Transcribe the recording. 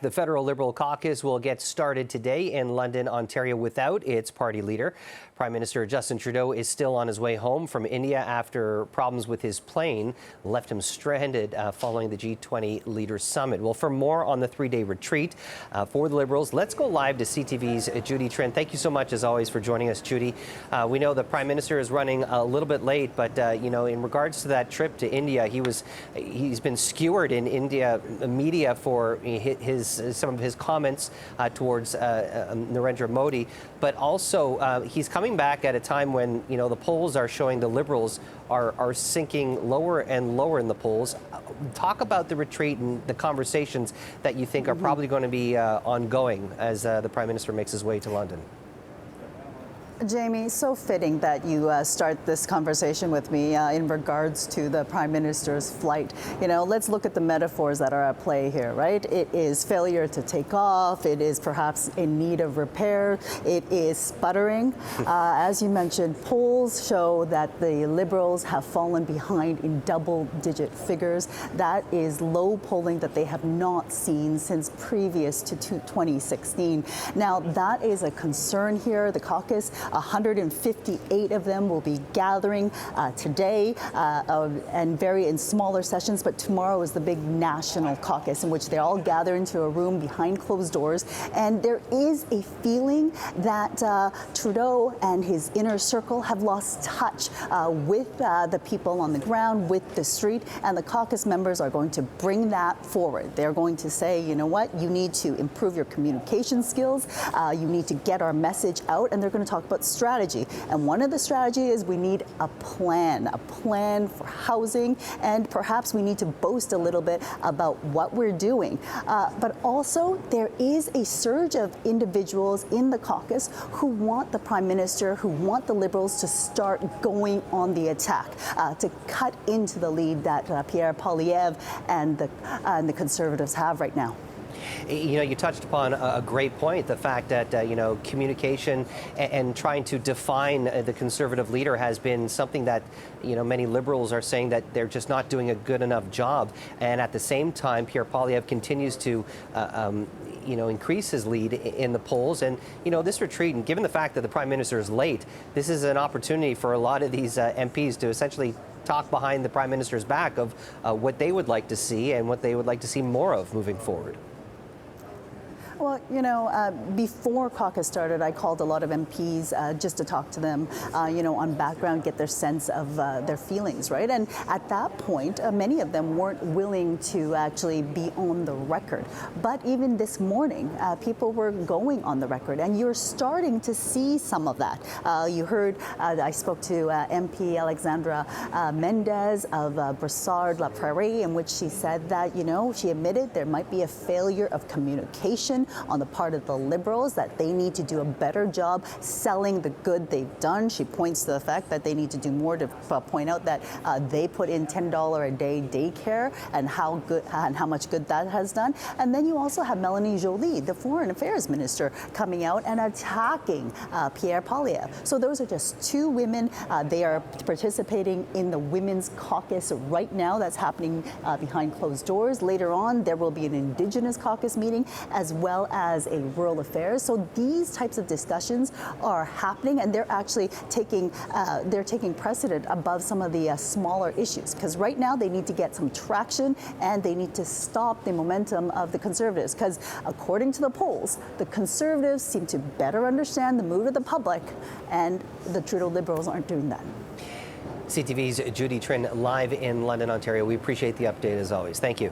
The federal Liberal caucus will get started today in London, Ontario, without its party leader. Prime Minister Justin Trudeau is still on his way home from India after problems with his plane left him stranded following the G20 Leaders Summit. Well, for more on the three-day retreat for the Liberals, let's go live to CTV's Judy Trinh. Thank you so much, as always, for joining us, Judy. We know the Prime Minister is running a little bit late, but in regards to that trip to India, he's been skewered in India media for some of his comments towards Narendra Modi, but also he's coming back at a time when the polls are showing the Liberals are sinking lower and lower in the polls. Talk about the retreat and the conversations that you think are probably going to be ongoing as the Prime Minister makes his way to London. Jamie, so fitting that you start this conversation with me in regards to the Prime Minister's flight. Let's look at the metaphors that are at play here, right? It is failure to take off. It is perhaps in need of repair. It is sputtering. As you mentioned, polls show that the Liberals have fallen behind in double-digit figures. That is low polling that they have not seen since previous to 2016. Now, that is a concern here. The caucus, 158 of them will be gathering today and vary in smaller sessions, but tomorrow is the big national caucus in which they all gather into a room behind closed doors. And there is a feeling that Trudeau and his inner circle have lost touch with the people on the ground, with the street, and the caucus members are going to bring that forward. They're going to say, you know what, you need to improve your communication skills, you need to get our message out, and they're going to talk about strategy. And one of the strategy is we need a plan for housing, and perhaps we need to boast a little bit about what we're doing. But also there is a surge of individuals in the caucus who want the Prime Minister, who want the Liberals to start going on the attack, to cut into the lead that Pierre Poilievre and the Conservatives have right now. You touched upon a great point, the fact that, communication and trying to define the Conservative leader has been something that, many Liberals are saying that they're just not doing a good enough job. And at the same time, Pierre Poilievre continues to, increase his lead in the polls. And, this retreat, and given the fact that the Prime Minister is late, this is an opportunity for a lot of these MPs to essentially talk behind the Prime Minister's back of what they would like to see and what they would like to see more of moving forward. Well, before caucus started, I called a lot of MPs just to talk to them, on background, get their sense of their feelings, right? And at that point, many of them weren't willing to actually be on the record. But even this morning, people were going on the record, and you're starting to see some of that. You heard, I spoke to MP Alexandra Mendez of Brossard-La Prairie, in which she said that, she admitted there might be a failure of communication on the part of the Liberals, that they need to do a better job selling the good they've done. She points to the fact that they need to do more to point out that they put in $10 a day daycare and how much good that has done. And then you also have Mélanie Joly, the Foreign Affairs Minister, coming out and attacking Pierre Poilievre. So those are just two women. They are participating in the Women's Caucus right now. That's happening behind closed doors. Later on, there will be an Indigenous caucus meeting as well as a rural affairs. So these types of discussions are happening, and they're actually taking precedent above some of the smaller issues, because right now they need to get some traction and they need to stop the momentum of the Conservatives, because according to the polls, the Conservatives seem to better understand the mood of the public, and the Trudeau Liberals aren't doing that. CTV's Judy Trinh live in London, Ontario. We appreciate the update as always. Thank you.